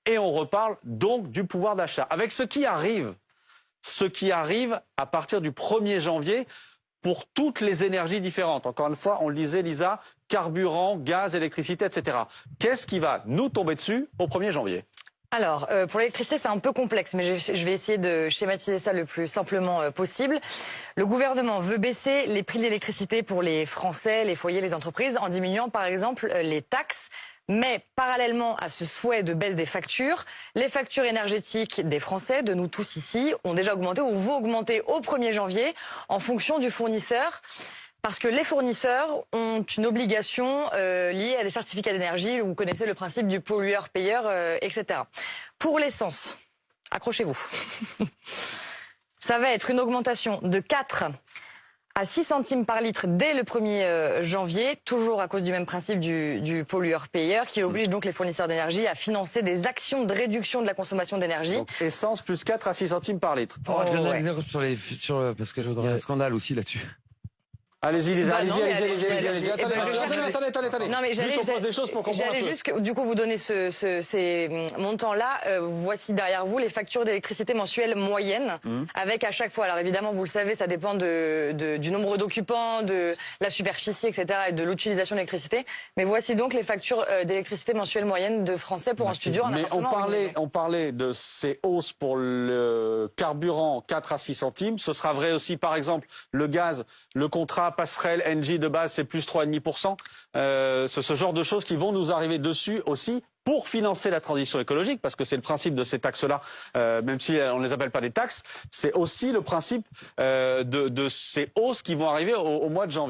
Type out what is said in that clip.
et on reparle donc du pouvoir d'achat. Avec ce qui arrive à partir du 1er janvier pour toutes les énergies différentes. Encore une fois, on le disait, Lisa, carburant, gaz, électricité, etc. Qu'est-ce qui va nous tomber dessus au 1er janvier ? Alors, pour l'électricité, c'est un peu complexe, mais je vais essayer de schématiser ça le plus simplement possible. Le gouvernement veut baisser les prix de l'électricité pour les Français, les foyers, les entreprises, en diminuant par exemple les taxes. Mais parallèlement à ce souhait de baisse des factures, les factures énergétiques des Français, de nous tous ici, ont déjà augmenté ou vont augmenter au 1er janvier en fonction du fournisseur. Parce que les fournisseurs ont une obligation liée à des certificats d'énergie. Vous connaissez le principe du pollueur-payeur, etc. Pour l'essence, accrochez-vous. Ça va être une augmentation de 4 à 6 centimes par litre dès le 1er janvier, toujours à cause du même principe du pollueur-payeur, qui oblige donc les fournisseurs d'énergie à financer des actions de réduction de la consommation d'énergie. Donc essence plus 4 à 6 centimes par litre. Parce que je voudrais un scandale aussi là-dessus. Allez-y, Lisa, Bah non, mais allez-y. Attendez. Non, mais Juste on pose des choses pour comprendre un j'allais peu. juste du coup vous donner ces montants-là. Voici derrière vous les factures d'électricité mensuelles moyennes, avec à chaque fois. Alors évidemment, vous le savez, ça dépend du nombre d'occupants, de la superficie, etc., et de l'utilisation de l'électricité. Mais voici donc les factures d'électricité mensuelles moyennes de Français pour un studio. Mais on parlait de ces hausses pour le carburant 4 à 6 centimes. Ce sera vrai aussi, par exemple, le gaz, le contrat passerelle Engie de base, c'est plus 3,5%. C'est ce genre de choses qui vont nous arriver dessus aussi pour financer la transition écologique, parce que c'est le principe de ces taxes-là, même si on ne les appelle pas des taxes, c'est aussi le principe de ces hausses qui vont arriver au mois de janvier.